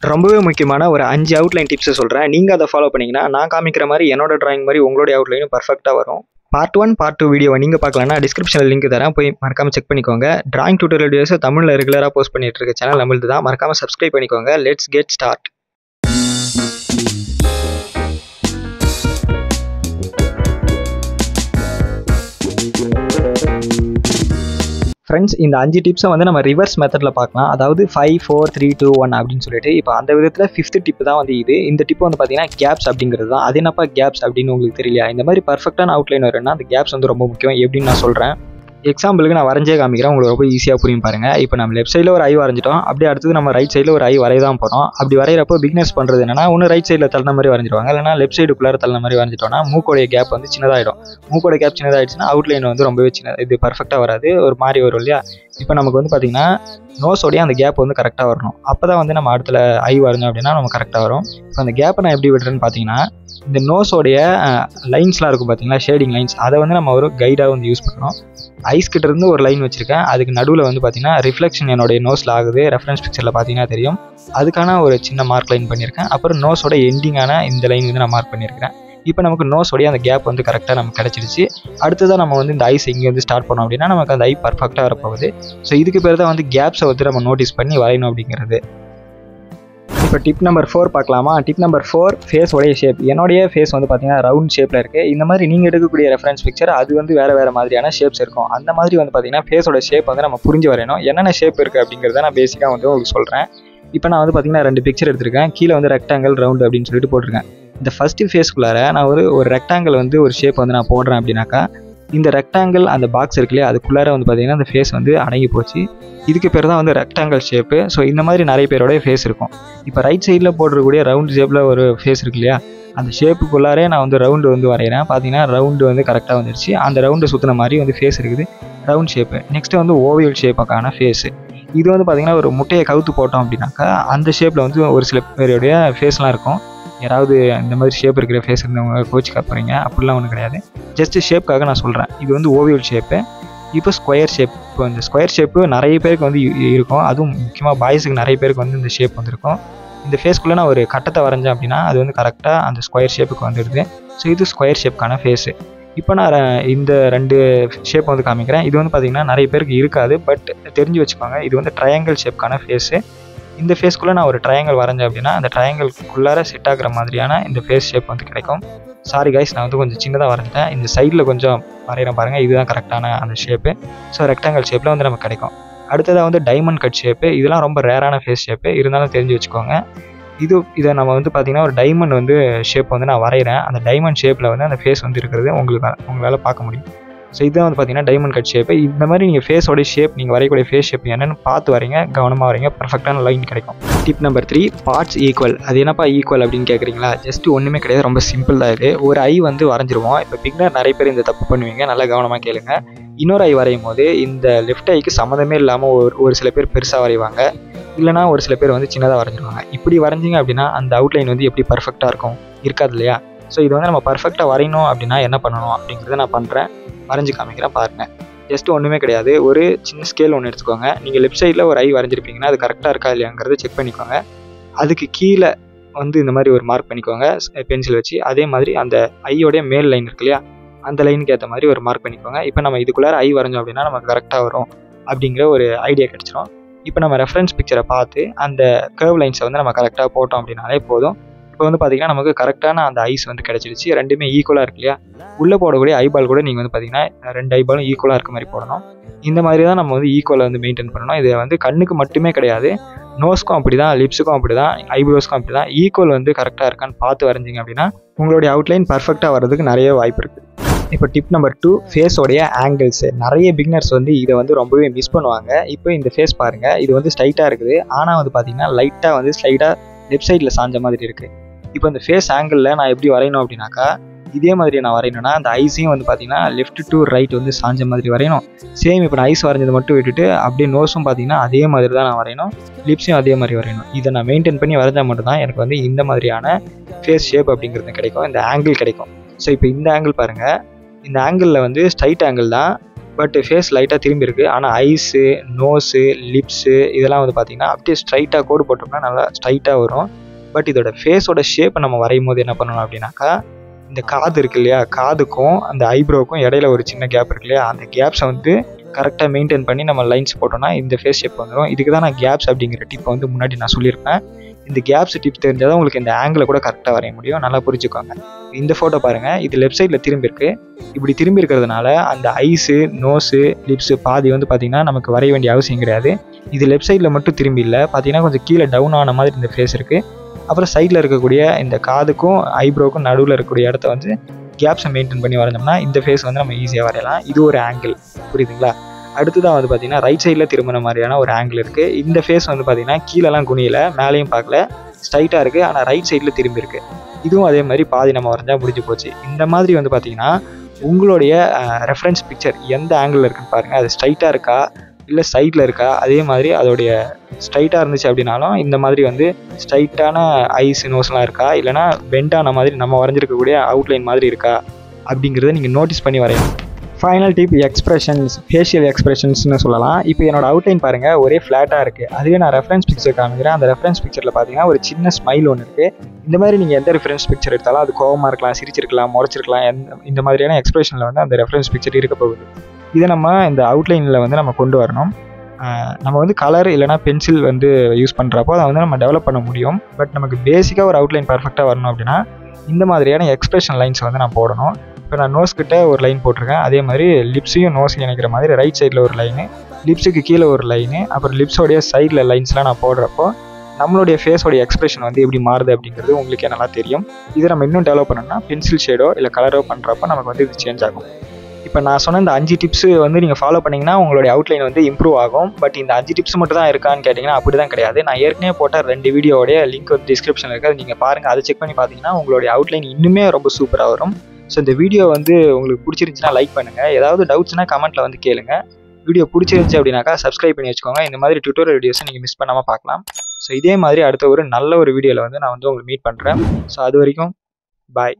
ரொம்பவே முக்கியமான ஒரு 5 அவுட்லைன் டிப்ஸை சொல்கிறேன். நீங்கள் அதை ஃபாலோ பண்ணிங்கன்னா நான் காமிக்கிற மாதிரி என்னோட டிராயிங் மாதிரி உங்களுடைய அவுட்லைனும் பர்ஃபெக்டாக வரும். பார்ட் 1 பார்ட் 2 வீடியோவை நீங்கள் பார்க்கலன்னா டிஸ்கிரிப்ஷனில் லிங்க் தரேன், போய் மறக்காமல் செக் பண்ணிக்கோங்க. டிராயிங் டியூட்டோரியல் வீடியோஸை தமிழில் ரெகுலராக போஸ்ட் பண்ணிட்டு இருக்க சேனல் நம்மளுது தான், மறக்காமல் சப்ஸ்கிரைப் பண்ணிக்கோங்க. Let's get start. ஃப்ரெண்ட்ஸ், இந்த 5 டிப்ஸை வந்து நம்ம ரிவர்ஸ் மெத்தடில் பார்க்கலாம். அதாவது 5 4 3 2 1 அப்படின்னு சொல்லிட்டு. இப்போ அந்த விதத்தில் 5th டிப் தான் வந்து இது. இந்த டிப் வந்து பார்த்தீங்கன்னா கேப்ஸ் அப்படிங்கிறது தான். அது என்னப்பா கேப்ஸ் அப்படின்னு உங்களுக்கு தெரியலையா? இந்த மாதிரி பர்ஃபெக்டான அவுட்லைன் வரும்னா அந்த கேப்ஸ் வந்து ரொம்ப முக்கியம். எப்படின்னு நான் சொல்கிறேன். எக்ஸாம்பிளுக்கு நான் வரைஞ்சே காமிக்கிறேன், உங்களுக்கு ரொம்ப ஈஸியாக புரியும் பாருங்கள். இப்போ நம்ம லெஃப்ட் சைடில் ஒரு ஐ வரைஞ்சிட்டோம், அப்படியே அடுத்தது நம்ம ரைட் சைடில் ஒரு ஐ வரைய தான் போகிறோம். அப்படி வரைகிறப்போ பிகினர்ஸ் பண்ணுறது என்னன்னா, ஒன்று ரைட் சைடில் தள்ளின மாதிரி வரைஞ்சிருவாங்க, இல்லைனா லெஃப்ட் சைடுக்குள்ளார தள்ளின மாதிரி வரைஞ்சிட்டோம்னா மூக்கோடைய கேப் வந்து சின்னதாகிடும். மூக்கோட கேப் சின்னதாகிடுச்சுன்னா அவுட்லைன் வந்து ரொம்பவே இது பர்ஃபெக்டாக வராது, ஒரு மாதிரி வரும் இல்லையா? இப்போ நமக்கு வந்து பார்த்திங்கன்னா நோஸோடைய அந்த கேப் வந்து கரெக்டாக வரணும். அப்போ தான் வந்து நம்ம அடுத்த ஐ வரைஞ்சோம் அப்படின்னா நம்ம கரெக்டாக வரும். இப்போ அந்த கேப்பை நான் எப்படி விடுறேன்னு பார்த்தீங்கன்னா, இந்த நோஸோடைய லைன்ஸ்லாம் இருக்கும் பார்த்தீங்களா, ஷேடிங் லைன்ஸ், அதை வந்து நம்ம ஒரு கைடாக வந்து யூஸ் பண்ணணும். ஐஸ் கிட்ட இருந்து ஒரு லைன் வச்சிருக்கேன், அதுக்கு நடுவில் வந்து பார்த்தீங்கன்னா ரிஃப்ளெக்ஷன் என்னுடைய நோஸில் ஆகுது. ரெஃபரன்ஸ் பிக்சரில் பார்த்தீங்கன்னா தெரியும். அதுக்கான ஒரு சின்ன மார்க் லைன் பண்ணியிருக்கேன். அப்புறம் நோஸோட எண்டிங்கான இந்த லைன் வந்து நான் மார்க் பண்ணியிருக்கிறேன். இப்போ நமக்கு நோஸோடைய அந்த கேப் வந்து கரெக்டாக நமக்கு கிடச்சிடுச்சு. அடுத்ததான் நம்ம வந்து இந்த ஐஸ் இங்கே வந்து ஸ்டார்ட் பண்ணோம் அப்படின்னா நமக்கு அந்த ஐ பர்ஃபெக்டாக வரப்போகுது. ஸோ இதுக்கு பேர் தான் வந்து கேப்ஸை வந்து நம்ம நோட்டீஸ் பண்ணி வரையணும் அப்படிங்கிறது. இப்போ டிப் நம்பர் 4 பார்க்கலாமா? டிப் நம்பர் 4 ஃபேஸோடைய ஷேப். என்னுடைய ஃபேஸ் வந்து பார்த்தீங்கன்னா ரவுண்ட் ஷேப்பில் இருக்குது. இந்த மாதிரி நீங்கள் எடுக்கக்கூடிய ரெஃபரன்ஸ் பிக்சர் அது வந்து வேறு மாதிரியான ஷேப்ஸ் இருக்கும். அந்த மாதிரி வந்து பார்த்தீங்கன்னா ஃபேஸோட ஷேப் வந்து நம்ம புரிஞ்சு வரையணும். என்னென்ன ஷேப் இருக்குது அப்படிங்கிறத நான் பேசிக்காக வந்து உங்களுக்கு சொல்கிறேன். இப்போ நான் வந்து பார்த்தீங்கன்னா 2 பிக்சர் எடுத்திருக்கேன். கீழே வந்து ரெக்டாங்கிள் ரவுண்ட் அப்படின்னு சொல்லிட்டு போட்டிருக்கேன். இந்த ஃபஸ்ட்டு ஃபேஸ்க்குள்ளார நான் ஒரு ரெக்டாங்கிள் வந்து ஒரு ஷேப் வந்து நான் போடுறேன் அப்படின்னாக்கா, இந்த ரெக்டாங்கிள் அந்த பாக்ஸ் இருக்குல்லையே அதுக்குள்ளார வந்து பார்த்தீங்கன்னா அந்த ஃபேஸ் வந்து அடங்கி போச்சு. இதுக்கு பேர் தான் வந்து ரெக்டாங்கிள் ஷேப்பு. ஸோ இந்த மாதிரி நிறைய பேரோடைய ஃபேஸ் இருக்கும். இப்போ ரைட் சைடில் போடுறக்கூடிய ரவுண்ட் ஷேப்பில் ஒரு ஃபேஸ் இருக்கு இல்லையா, அந்த ஷேப்புக்குள்ளாரே நான் வந்து ரவுண்டு வந்து வரைகிறேன். பார்த்தீங்கன்னா ரவுண்டு வந்து கரெக்டாக வந்துடுச்சு. அந்த ரவுண்டு சுற்றின மாதிரி வந்து ஃபேஸ் இருக்குது, ரவுண்ட் ஷேப்பு. நெக்ஸ்ட்டு வந்து ஓவியல் ஷேப்புக்கான ஃபேஸு. இது வந்து பார்த்திங்கன்னா ஒரு முட்டையை கவுத்து போட்டோம் அப்படின்னாக்கா அந்த ஷேப்பில் வந்து ஒரு சில பேருடைய ஃபேஸ்லாம் இருக்கும். யாராவது இந்த மாதிரி ஷேப் இருக்கிற ஃபேஸ் இருந்தவங்க கோச்சிக்க போகிறீங்க, அப்படிலாம் ஒன்றும் கிடையாது. ஜஸ்ட்டு ஷேப்புக்காக நான் சொல்கிறேன். இது வந்து ஓவியல் ஷேப்பு. இப்போ ஸ்கொயர் ஷேப். இப்போ இந்த ஸ்கொயர் ஷேப்பு நிறைய பேருக்கு வந்து இருக்கும். அதுவும் முக்கியமாக பாய்ஸுக்கு நிறைய பேருக்கு வந்து இந்த ஷேப் வந்துருக்கும். இந்த ஃபேஸ்க்குள்ளே நான் ஒரு கட்டத்தை வரைஞ்சேன் அப்படின்னா அது வந்து கரெக்டாக அந்த ஸ்கொயர் ஷேப்புக்கு வந்துடுது. ஸோ இது ஸ்கொயர் ஷேப்புக்கான ஃபேஸு. இப்போ நான் இந்த 2 ஷேப் வந்து காமிக்கிறேன். இது வந்து பார்த்திங்கன்னா நிறைய பேருக்கு இருக்காது, பட் தெரிஞ்சு வச்சுக்கோங்க. இது வந்து ட்ரையாங்கிள் ஷேப்புக்கான ஃபேஸு. இந்த ஃபேஸ்க்குள்ளே நான் ஒரு ட்ரையாங்கிள் வரைஞ்சேன் அப்படின்னா அந்த ட்ரையாங்கிள்குள்ளார செட் ஆகிற மாதிரியான இந்த ஃபேஸ் ஷேப் வந்து கிடைக்கும். சாரி கைஸ், நான் வந்து கொஞ்சம் சின்னதாக வரைஞ்சிட்டேன். இந்த சைடில் கொஞ்சம் வரைகிறேன் பாருங்கள், இதுதான் கரெக்டான அந்த ஷேப்பு. ஸோ ரெக்டாங்கிள் ஷேப்பில் வந்து நமக்கு கிடைக்கும். அடுத்ததாக வந்து டைமண்ட் கட் ஷேப்பு. இதெல்லாம் ரொம்ப ரேரான ஃபேஸ் ஷேப்பு, இருந்தாலும் தெரிஞ்சு வச்சுக்கோங்க. இதை நம்ம வந்து பார்த்திங்கன்னா ஒரு டைமண்ட் வந்து ஷேப் வந்து நான் வரைகிறேன். அந்த டைமண்ட் ஷேப்பில் வந்து அந்த ஃபேஸ் வந்து இருக்கிறது உங்களால் பார்க்க முடியும். ஸோ இதுதான் வந்து பார்த்திங்கன்னா டைமண்ட் கட் ஷேப்பு. இந்த மாதிரி நீங்கள் ஃபேஸோடைய ஷேப், நீங்கள் வரையக்கூடிய ஃபேஸ் ஷேப் என்னென்னு பார்த்து வரீங்க, கவனமாக வரீங்க, பர்ஃபெக்டான லைன் கிடைக்கும். Tip number 3 parts equal. அது என்னப்பா ஈக்குவல் அப்படின்னு கேட்குறீங்களா? ஜஸ்ட் ஒன்றுமே கிடையாது, ரொம்ப சிம்பிள் தான் இது. ஒரு ஐ வந்து வரைஞ்சிருவோம். இப்போ பிகினர் நிறைய பேர் இந்த தப்பு பண்ணுவீங்க, நல்லா கவனமாக கேளுங்க. இன்னொரு ஐ வரையும் போது இந்த லெஃப்ட் ஐக்கு சம்மந்தமே இல்லாமல் ஒரு சில பேர் பெருசாக வரைவாங்க, இல்லைனா ஒரு சில பேர் வந்து சின்னதாக வரைஞ்சிருவாங்க. இப்படி வரைஞ்சிங்க அப்படின்னா அந்த அவுட்லைன் வந்து எப்படி பர்ஃபெக்டாக இருக்கும்? இருக்காது இல்லையா? ஸோ இது வந்து நம்ம பர்ஃபெக்டாக வரையணும் அப்படின்னா என்ன பண்ணணும் அப்படிங்கிறத நான் பண்ணுறேன், வரைஞ்சி காமிக்கிறேன் பாருங்கள். ஜஸ்ட் ஒன்றுமே கிடையாது. ஒரு சின்ன ஸ்கேல் ஒன்று எடுத்துக்கோங்க. நீங்கள் லெஃப்ட் சைடில் ஒரு ஐ வரைஞ்சிருப்பீங்கன்னா அது கரெக்டாக இருக்கா இல்லையாங்கிறத செக் பண்ணிக்கோங்க. அதுக்கு கீழே வந்து இந்த மாதிரி ஒரு மார்க் பண்ணிக்கோங்க பென்சில் வச்சு. அதே மாதிரி அந்த ஐயோடைய மேல் லைன் இருக்கு இல்லையா, அந்த லைனுக்கு ஏற்ற மாதிரி ஒரு மார்க் பண்ணிக்கோங்க. இப்போ நம்ம இதுக்குள்ளார ஐ வரைஞ்சோம் அப்படின்னா நமக்கு கரெக்டாக வரும் அப்படிங்கிற ஒரு ஐடியா கிடச்சிரும். இப்போ நம்ம ரெஃபரன்ஸ் பிக்சரை பார்த்து அந்த கர்வ் லைன்ஸை வந்து நம்ம கரெக்டாக போட்டோம் அப்படின்னாலே போதும். இப்போ வந்து பார்த்திங்கன்னா நமக்கு கரெக்டான அந்த ஐஸ் வந்து கிடச்சிடுச்சு. ரெண்டுமே ஈக்குவலாக இருக்கு இல்லையா? உள்ளே போடக்கூடிய ஐபால் கூட நீங்கள் வந்து பார்த்திங்கன்னா 2 ஐபாலும் ஈக்குவலாக இருக்க மாதிரி போடணும். இந்த மாதிரி தான் நம்ம வந்து ஈக்குவலை வந்து மெயின்டைன் பண்ணணும். இது வந்து கண்ணுக்கு மட்டுமே கிடையாது, நோஸ்க்கும் அப்படி தான், லிப்ஸுக்கும் அப்படி தான், ஐப்ரோஸ்க்கும் அப்படி தான். ஈக்குவல் வந்து கரெக்டாக இருக்கான்னு பார்த்து வரைஞ்சிங்க அப்படின்னா உங்களுடைய அவுட்லைன் பர்ஃபெக்டாக வர்றதுக்கு நிறைய வாய்ப்பு இருக்குது. இப்போ டிப் நம்பர் 2 ஃபேஸோடைய ஆங்கிள்ஸு. நிறைய பிகினர்ஸ் வந்து இதை வந்து ரொம்பவே மிஸ் பண்ணுவாங்க. இப்போ இந்த ஃபேஸ் பாருங்கள், இது வந்து ஸ்ட்ரைட்டாக இருக்குது, ஆனால் வந்து பார்த்திங்கன்னா லைட்டாக வந்து ஸ்லைடாக லெஃப்ட் சைடில் சாஞ்ச மாதிரி இருக்குது. இப்போ இந்த ஃபேஸ் ஆங்கிளில் நான் எப்படி வரையணும் அப்படின்னாக்கா, இதே மாதிரி நான் வரையணும்னா அந்த ஐஸையும் வந்து பார்த்திங்கன்னா லெஃப்ட் டு ரைட் வந்து சாஞ்ச மாதிரி வரையணும். சேம் இப்போ நான் ஐஸ் வரைஞ்சதை மட்டும் விட்டுட்டு அப்படியே நோஸும் பார்த்திங்கன்னா அதே மாதிரி தான் நான் வரையணும், லிப்ஸையும் அதே மாதிரி வரையணும். இதை நான் மெயின்டைன் பண்ணி வரைஞ்சால் மட்டும்தான் எனக்கு வந்து இந்த மாதிரியான ஃபேஸ் ஷேப் அப்படிங்கிறது கிடைக்கும், இந்த ஆங்கிள் கிடைக்கும். ஸோ இப்போ இந்த ஆங்கிள் பாருங்கள், இந்த ஆங்கிளில் வந்து ஸ்ட்ரைட் ஆங்கிள் தான், பட் ஃபேஸ் லைட்டாக திரும்பி இருக்குது. ஆனால் ஐஸு, நோஸு, லிப்ஸு இதெல்லாம் வந்து பார்த்திங்கன்னா அப்படியே ஸ்ட்ரைட்டாக கோடு போட்டோம்னா நல்லா ஸ்ட்ரைட்டாக வரும். பட் இதோட ஃபேஸோட ஷேப்பை நம்ம வரையும் போது என்ன பண்ணணும் அப்படின்னாக்கா, இந்த காது இருக்கு இல்லையா, காதுக்கும் அந்த ஐப்ரோவுக்கும் இடையில ஒரு சின்ன கேப் இருக்கு இல்லையா, அந்த கேப்ஸை வந்து கரெக்டாக மெயின்டைன் பண்ணி நம்ம லைன்ஸ் போட்டோம்னா இந்த ஃபேஸ் ஷேப் வந்துடும். இதுக்கு தான் நான் கேப்ஸ் அப்படிங்கிற டிப்பை வந்து முன்னாடி நான் சொல்லியிருப்பேன். இந்த கேப்ஸ் டிப் தெரிஞ்சால் தான் உங்களுக்கு இந்த ஆங்கிளை கூட கரெக்டாக வரைய முடியும். நல்லா புரிஞ்சுக்கோங்க. இந்த ஃபோட்டோ பாருங்கள், இது லெஃப்ட் சைடில் திரும்பி இருக்குது. இப்படி திரும்பி இருக்கிறதுனால அந்த ஐஸு, நோஸு, லிப்ஸு பாதி வந்து பார்த்திங்கன்னா நமக்கு வரைய வேண்டிய அவசியம் கிடையாது. இது லெஃப்ட் சைடில் மட்டும் திரும்பி இல்லை, பார்த்திங்கன்னா கொஞ்சம் கீழே டவுன் ஆன மாதிரி இந்த ஃபேஸ் இருக்குது. அப்புறம் சைடில் இருக்கக்கூடிய இந்த காதுக்கும் ஐப்ரோவுக்கும் நடுவில் இருக்கக்கூடிய இடத்த வந்து கேப்ஸை மெயின்டைன் பண்ணி வரைஞ்சோம்னா இந்த ஃபேஸ் வந்து நம்ம ஈஸியாக வரையலாம். இது ஒரு ஆங்கிள், புரியுதுங்களா? அடுத்ததான் வந்து பார்த்திங்கன்னா ரைட் சைடில் திரும்பின மாதிரியான ஒரு ஆங்கிள் இருக்குது. இந்த ஃபேஸ் வந்து பார்த்திங்கன்னா கீழெல்லாம் குனியலை, மேலேயும் பார்க்கல, ஸ்ட்ரைட்டாக இருக்குது. ஆனால் ரைட் சைடில் திரும்பி இருக்குது. இதுவும் அதே மாதிரி பாதி நம்ம வரைஞ்சால் முடிஞ்சு போச்சு. இந்த மாதிரி வந்து பார்த்திங்கன்னா உங்களுடைய ரெஃபரன்ஸ் பிக்சர் எந்த ஆங்கிளில் இருக்குன்னு பாருங்கள். அது ஸ்ட்ரைட்டாக இருக்கா இல்லை சைடில் இருக்கா, அதே மாதிரி அதோடைய ஸ்ட்ரைட்டாக இருந்துச்சு அப்படின்னாலும் இந்த மாதிரி வந்து ஸ்ட்ரைட்டான ஐஸ், நோஸ்லாம் இருக்கா, இல்லைனா பெண்டான மாதிரி நம்ம வரைஞ்சிருக்கக்கூடிய அவுட்லைன் மாதிரி இருக்கா அப்படிங்கிறத நீங்கள் நோட்டீஸ் பண்ணி வரையணும். ஃபைனல் டிப் எக்ஸ்பிரஷன்ஸ், ஃபேஷியல் எக்ஸ்பிரஷன்ஸ்னு சொல்லலாம். இப்போ என்னோட அவுட்லைன் பாருங்கள், ஒரே ஃப்ளாட்டாக இருக்குது. அதுவே நான் ரெஃபரன்ஸ் பிக்சர் காமிக்கிறேன். அந்த ரெஃபரன்ஸ் பிக்சரில் பார்த்தீங்கன்னா ஒரு சின்ன ஸ்மைல் ஒன்று இருக்குது. இந்த மாதிரி நீங்கள் எந்த ரெஃபரன்ஸ் பிக்சர் எடுத்தாலும் அது கோவமாக இருக்கலாம், சிரிச்சிருக்கலாம், முறைச்சிருக்கலாம், இந்த மாதிரியான எக்ஸ்பிரஷனில் வந்து அந்த ரெஃபரன்ஸ் பிக்சர் இருக்க போகுது. இதை நம்ம இந்த அவுட்லைனில் வந்து நம்ம கொண்டு வரணும். நம்ம வந்து கலர் இல்லைனா பென்சில் வந்து யூஸ் பண்ணுறப்போ அதை வந்து நம்ம டெவலப் பண்ண முடியும். பட் நமக்கு பேசிக்காக ஒரு அவுட்லைன் பர்ஃபெக்டாக வரணும் அப்படின்னா இந்த மாதிரியான எக்ஸ்பிரஷன் லைன்ஸ் வந்து நான் போடணும். இப்போ நான் நோஸ் கிட்ட ஒரு லைன் போட்டிருக்கேன். அதே மாதிரி லிப்ஸையும் நோஸையும் இணைக்கிற மாதிரி ரைட் சைடில் ஒரு லைனு, லிப்ஸுக்கு கீழே ஒரு லைனு, அப்புறம் லிப்ஸோடைய சைடில் லைன்ஸ்லாம் நான் போடுறப்போ நம்மளுடைய ஃபேஸோடைய எக்ஸ்பிரஷன் வந்து எப்படி மாறுது அப்படிங்கிறது உங்களுக்கே நல்லா தெரியும். இதை நம்ம இன்னும் டெவலப் பண்ணணும்னா பென்சில் ஷேடோ இல்லை கலரோ பண்ணுறப்போ நமக்கு வந்து இது சேஞ்ச் ஆகும். இப்போ நான் சொன்ன இந்த 5 டிப்ஸு வந்து நீங்கள் ஃபாலோ பண்ணிங்கன்னா உங்களுடைய அவுட்லைன் வந்து இம்ப்ரூவ் ஆகும். பட் இந்த 5 டிப்ஸ் மட்டும் தான் இருக்கான்னு கேட்டிங்கன்னா அப்படி தான் கிடையாது. நான் ஏற்கனவே போட்ட 2 வீடியோடைய லிங்க் வந்து டிஸ்கிரிப்ஷனில் இருக்குது. அது நீங்கள் பாருங்கள். அதை செக் பண்ணி பார்த்தீங்கன்னா உங்களுடைய அவுட்லைன் இன்னுமே ரொம்ப சூப்பராக வரும். ஸோ இந்த வீடியோ வந்து உங்களுக்கு பிடிச்சிருந்துச்சுன்னா லைக் பண்ணுங்கள். ஏதாவது டவுட்ஸ்னால் கமெண்ட்டில் வந்து கேளுங்க. வீடியோ பிடிச்சிருந்துச்சு அப்படின்னாக்கா சப்ஸ்கிரைப் பண்ணி வச்சுக்கோங்க. இந்த மாதிரி டியூட்டோரியல் வீடியோஸை நீங்கள் மிஸ் பண்ணாமல் பார்க்கலாம். ஸோ இதே மாதிரி அடுத்த ஒரு நல்ல ஒரு வீடியோவில் வந்து நான் வந்து உங்களுக்கு மீட் பண்ணுறேன். ஸோ அது வரைக்கும் பாய்.